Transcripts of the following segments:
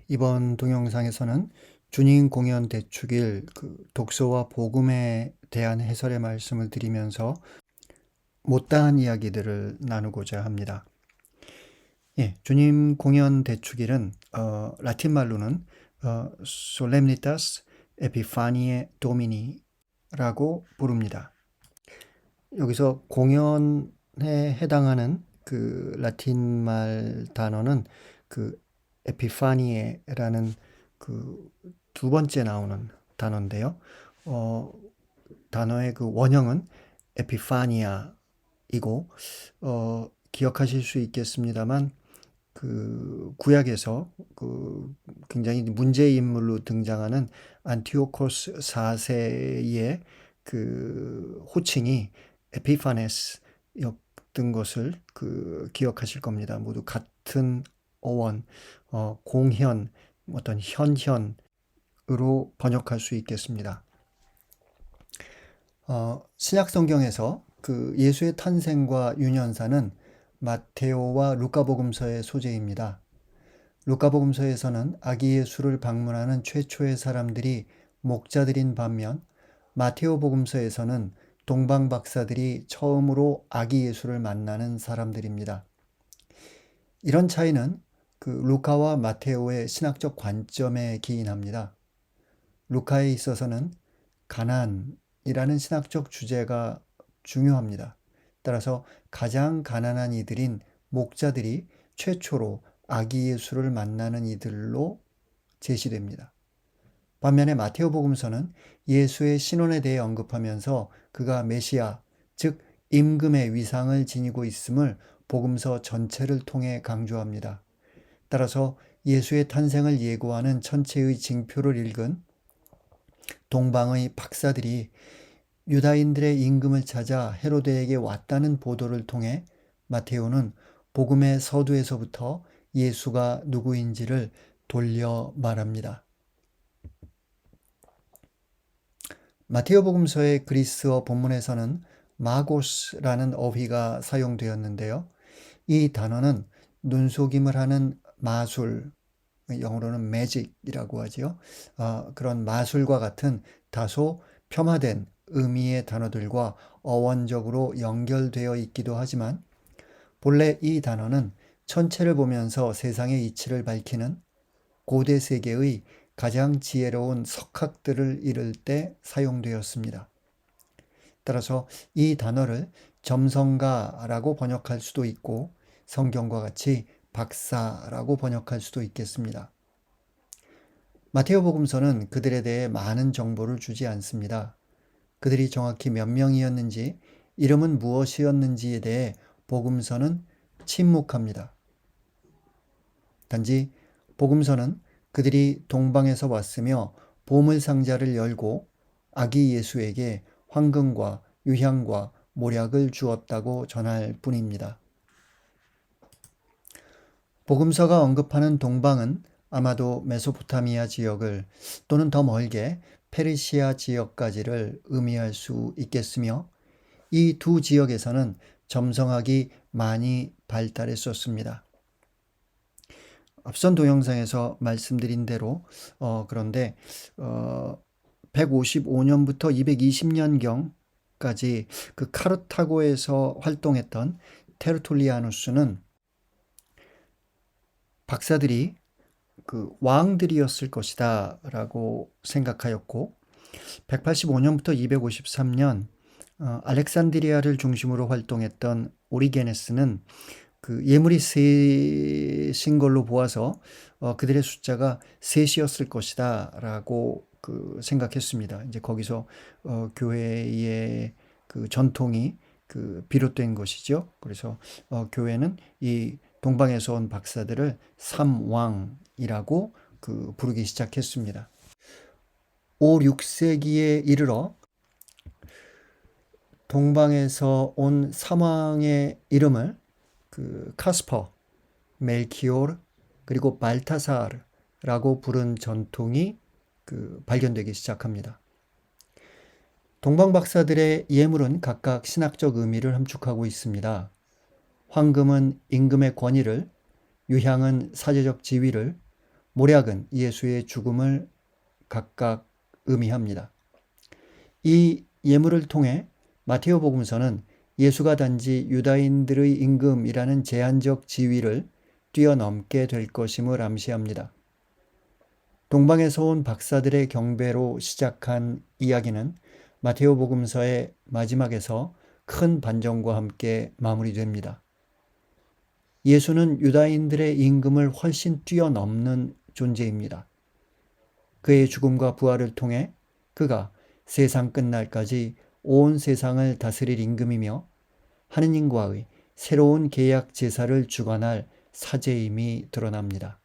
이번 동영상에서는 주님 공연 대축일 독서와 복음에 대한 해설의 말씀을 드리면서 못다한 이야기들을 나누고자 합니다. 주님 공연 대축일은 라틴 말로는 Solemnitas Epiphaniae Domini라고 부릅니다. 여기서 공연에 해당하는 그 라틴 말 단어는 그 에피파니에라는 그 두 번째 나오는 단어인데요. 단어의 그 원형은 에피파니아이고, 기억하실 수 있겠습니다만 그 구약에서 그 굉장히 문제 인물로 등장하는 안티오코스 4세의 그 호칭이 에피파네스였던 것을 기억하실 겁니다. 모두 같은 어원, 공현, 어떤 현현으로 번역할 수 있겠습니다. 신약 성경에서 그 예수의 탄생과 유년사는 마테오와 루카복음서의 소재입니다. 루카복음서에서는 아기 예수를 방문하는 최초의 사람들이 목자들인 반면 마테오 복음서에서는 동방 박사들이 처음으로 아기 예수를 만나는 사람들입니다. 이런 차이는 그 루카와 마테오의 신학적 관점에 기인합니다. 루카에 있어서는 가난이라는 신학적 주제가 중요합니다. 따라서 가장 가난한 이들인 목자들이 최초로 아기 예수를 만나는 이들로 제시됩니다. 반면에 마테오 복음서는 예수의 신원에 대해 언급하면서 그가 메시아, 즉 임금의 위상을 지니고 있음을 복음서 전체를 통해 강조합니다. 따라서 예수의 탄생을 예고하는 천체의 징표를 읽은 동방의 박사들이 유다인들의 임금을 찾아 헤로데에게 왔다는 보도를 통해 마테오는 복음의 서두에서부터 예수가 누구인지를 돌려 말합니다. 마테오 복음서의 그리스어 본문에서는 마고스라는 어휘가 사용되었는데요. 이 단어는 눈속임을 하는 마술, 영어로는 magic이라고 하지요. 그런 마술과 같은 다소 폄하된 의미의 단어들과 어원적으로 연결되어 있기도 하지만 본래 이 단어는 천체를 보면서 세상의 이치를 밝히는 고대 세계의 가장 지혜로운 석학들을 이를 때 사용되었습니다. 따라서 이 단어를 점성가라고 번역할 수도 있고 성경과 같이 박사라고 번역할 수도 있겠습니다. 마테오 복음서는 그들에 대해 많은 정보를 주지 않습니다. 그들이 정확히 몇 명이었는지, 이름은 무엇이었는지에 대해 복음서는 침묵합니다. 단지 복음서는 그들이 동방에서 왔으며 보물상자를 열고 아기 예수에게 황금과 유향과 모략을 주었다고 전할 뿐입니다. 복음서가 언급하는 동방은 아마도 메소포타미아 지역을 또는 더 멀게 페르시아 지역까지를 의미할 수 있겠으며 이 두 지역에서는 점성학이 많이 발달했었습니다. 앞선 동영상에서 말씀드린 대로 그런데 155년부터 220년경까지 그 카르타고에서 활동했던 테르툴리아누스는 박사들이 그 왕들이었을 것이다 라고 생각하였고 185년부터 253년 알렉산드리아를 중심으로 활동했던 오리게네스는 그 예물이 셋인 걸로 보아서 그들의 숫자가 셋이었을 것이다 라고 생각했습니다. 이제 거기서 교회의 그 전통이 비롯된 것이죠. 그래서 교회는 이 동방에서 온 박사들을 삼왕이라고 부르기 시작했습니다. 5, 6세기에 이르러 동방에서 온 삼왕의 이름을 카스퍼, 멜키오르, 그리고 발타사르라고 부른 전통이 발견되기 시작합니다. 동방 박사들의 예물은 각각 신학적 의미를 함축하고 있습니다. 황금은 임금의 권위를, 유향은 사제적 지위를, 모략은 예수의 죽음을 각각 의미합니다. 이 예물을 통해 마테오 복음서는 예수가 단지 유다인들의 임금이라는 제한적 지위를 뛰어넘게 될 것임을 암시합니다. 동방에서 온 박사들의 경배로 시작한 이야기는 마테오 복음서의 마지막에서 큰 반전과 함께 마무리됩니다. 예수는 유다인들의 임금을 훨씬 뛰어넘는 존재입니다. 그의 죽음과 부활을 통해 그가 세상 끝날까지 온 세상을 다스릴 임금이며 하느님과의 새로운 계약 제사를 주관할 사제임이 드러납니다.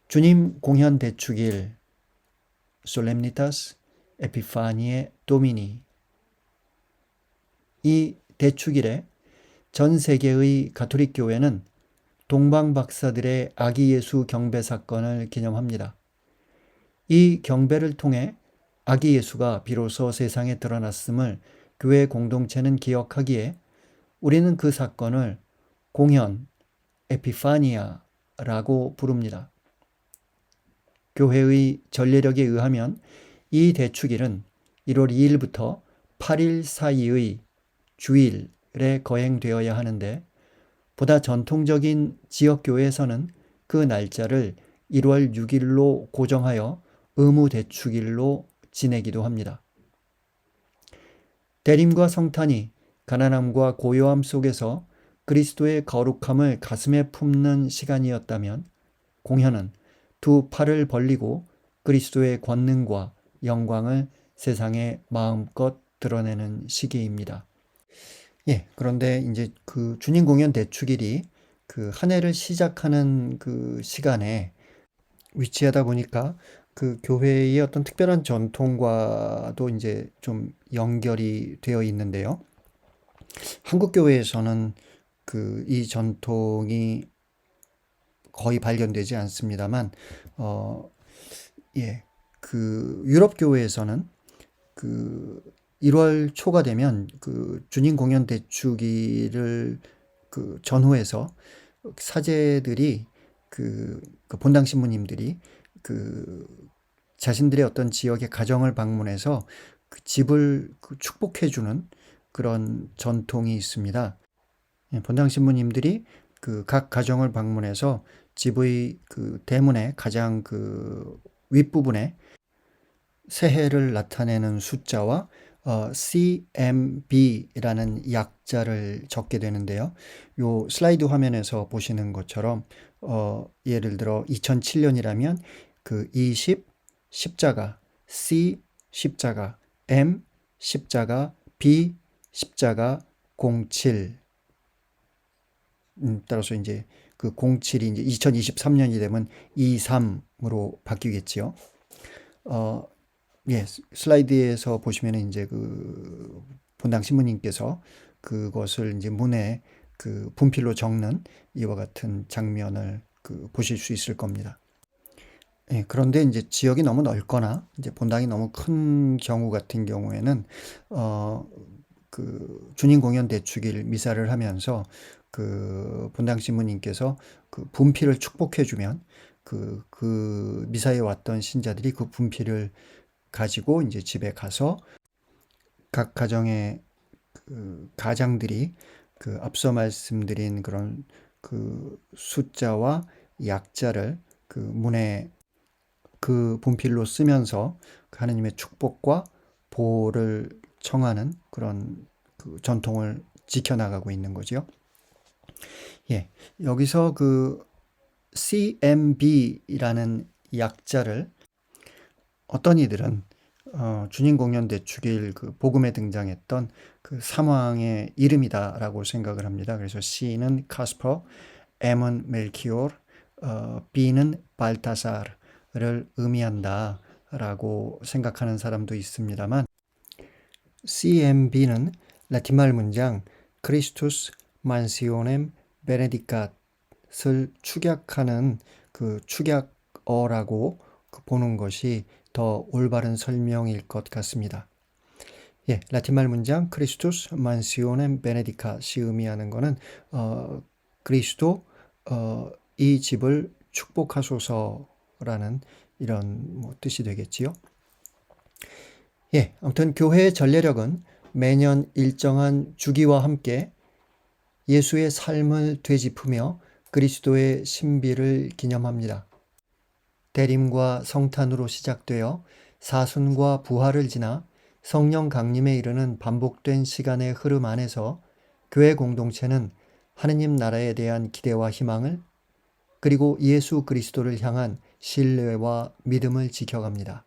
주님 공현 대축일 Solemnitas Epiphaniae Domini. 이 대축일에 전 세계의 가톨릭 교회는 동방 박사들의 아기 예수 경배 사건을 기념합니다. 이 경배를 통해 아기 예수가 비로소 세상에 드러났음을 교회 공동체는 기억하기에 우리는 그 사건을 공현 에피파니아라고 부릅니다. 교회의 전례력에 의하면 이 대축일은 1월 2일부터 8일 사이의 주일에 거행되어야 하는데 보다 전통적인 지역교회에서는 그 날짜를 1월 6일로 고정하여 의무대축일로 지내기도 합니다. 대림과 성탄이 가난함과 고요함 속에서 그리스도의 거룩함을 가슴에 품는 시간이었다면 공현은 두 팔을 벌리고 그리스도의 권능과 영광을 세상에 마음껏 드러내는 시기입니다. 그런데 이제 그 주님 공연 대축일이 그 한 해를 시작하는 그 시간에 위치하다 보니까 그 교회의 어떤 특별한 전통과도 이제 좀 연결이 되어 있는데요. 한국 교회에서는 그 이 전통이 거의 발견되지 않습니다만, 그 유럽 교회에서는 그 1월 초가 되면 그 주님 공연 대축일을 그 전후해서 사제들이 그 본당 신부님들이 그 자신들의 어떤 지역의 가정을 방문해서 그 집을 축복해주는 그런 전통이 있습니다. 본당 신부님들이 그 각 가정을 방문해서 집의 그 대문의 가장 그 윗부분에 새해를 나타내는 숫자와 CMB라는 약자를 적게 되는데요. 요 슬라이드 화면에서 보시는 것처럼 예를 들어 2007년이라면 그 20 십자가, C 십자가, M 십자가, B 십자가 07. 따라서 이제 그 07이 이제 2023년이 되면 23으로 바뀌겠지요. 슬라이드에서 보시면은 이제 그 본당 신부님께서 그것을 이제 문에 그 분필로 적는 이와 같은 장면을 그 보실 수 있을 겁니다. 그런데 이제 지역이 너무 넓거나 이제 본당이 너무 큰 경우 같은 경우에는 그 주님 공연 대축일 미사를 하면서 그 본당 신부님께서 그 분필을 축복해 주면 그 미사에 왔던 신자들이 그 분필을 가지고 이제 집에 가서 각 가정의 그 가장들이 그 앞서 말씀드린 그런 그 숫자와 약자를 그 문에 그 분필로 쓰면서 하느님의 축복과 보호를 청하는 그런 그 전통을 지켜나가고 있는 거죠. 여기서 그 CMB라는 약자를 어떤 이들은 주님 공연 대축일 그 복음에 등장했던 그 사망의 이름이다라고 생각을 합니다. 그래서 C는 카스퍼, M은 멜키올, B는 발타사르를 의미한다라고 생각하는 사람도 있습니다만 CMB는 라틴말 문장 크리스투스 만시오넴 베네디캇을 축약하는 그 축약어라고 보는 것이 더 올바른 설명일 것 같습니다. 라틴말 문장 크리스투스 만시오넴 베네디캇이 의미하는 것은 그리스도 이 집을 축복하소서라는 이런 뜻이 되겠지요. 예, 아무튼 교회의 전례력은 매년 일정한 주기와 함께 예수의 삶을 되짚으며 그리스도의 신비를 기념합니다. 대림과 성탄으로 시작되어 사순과 부활을 지나 성령 강림에 이르는 반복된 시간의 흐름 안에서 교회 공동체는 하느님 나라에 대한 기대와 희망을 그리고 예수 그리스도를 향한 신뢰와 믿음을 지켜갑니다.